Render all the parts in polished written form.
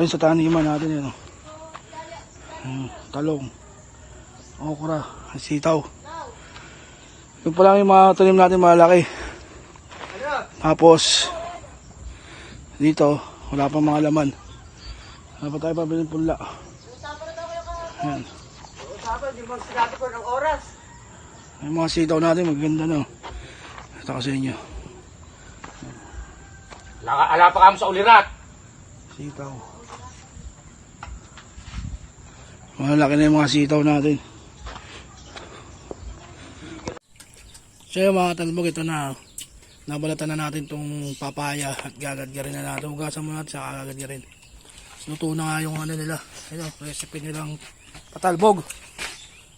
Ayun sa taniman natin yun. Talong, okra, sitaw. Yung pa lang yung mga tanim natin malaki. Tapos dito wala pang mga laman. Wala pa tayo pabiling punla. Ayan. Yung mga sitaw natin maganda na. Ito ko sa inyo. Ala pa kamo sa ulirat. Sitaw. Malaki na yung mga sitaw natin. So yung mga talbog, ito na. Nabalatan na natin itong papaya at gagadgarin na natin. Hugasan mo natin sa gagadgarin. Luto na nga yung ano nila. Ayun, recipe nilang patalbog.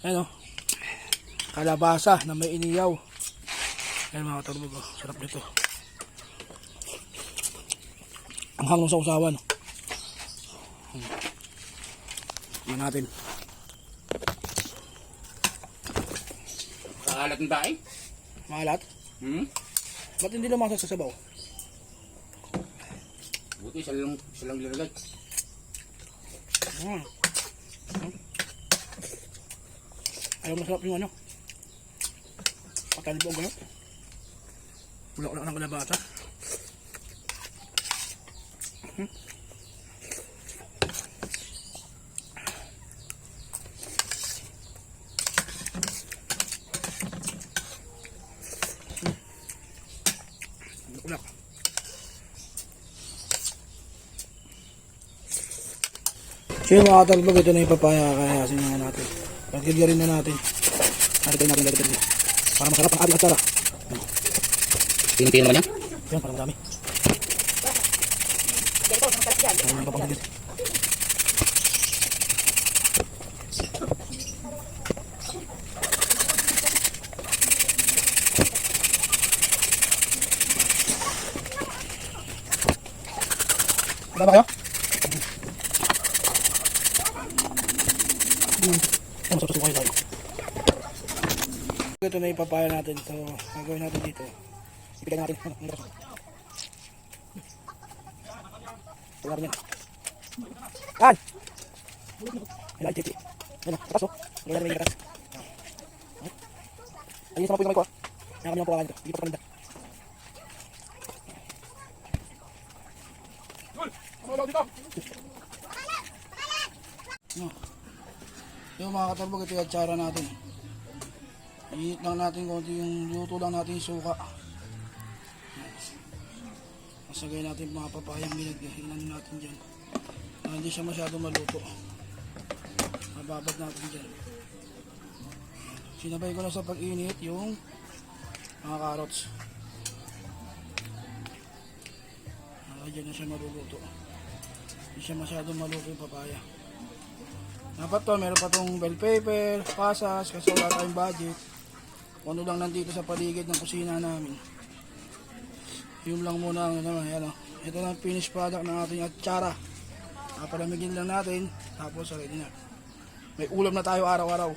Ayun, kalabasa na may iniyaw. Ayun mga talbog, sarap nito. Ang hanggang sa usawan. Yan natin. Kakalat ng daing? Maalat? Ba't hindi lumasa sa sabaw? Buti silang linagay. Ayaw masarap yung ano. Patalbog ano? Wala ng kalabasa. Ulak. So yung mga talbog, ito na yung papaya, kaya sinungan natin. Pagkilya rin na natin. Natin natin. Para masarap ang ating atsara. Pinipin naman yan? Yan, parang dami. Ayan, papangigil. Wala ba kayo? Masarap tayo. Ito na yung papaya natin. Ito, gagawin natin dito. Ipigay natin. Wala rin yan. Kan! Ayan, chichi. Ayan, katas o. Wala rin yung katas. Ayun, sama po yung kamay ko. Ayan kami yung pawakan dito. Hindi pa palinda. Yung mga katarbog, ito yung atsara natin. Iinit lang natin konti, yung luto lang natin yung suka. Masagay natin mga papayang ginaghinan natin dyan. Hindi siya masyado maluto. Mababad natin dyan. Sinabay ko na sa pag-init yung mga carrots. Dyan na siya maluluto. Hindi siya masyado maluto yung papaya. Dapat to, meron pa tong bell pepper, pasas, kasi wala tayong budget. Kung ano lang nandito sa paligid ng kusina namin. Yung lang muna ang naman, yan o. Ito na ang finished product ng ating atsara. Papalamigin lang natin, tapos ready na. May ulam na tayo araw-araw.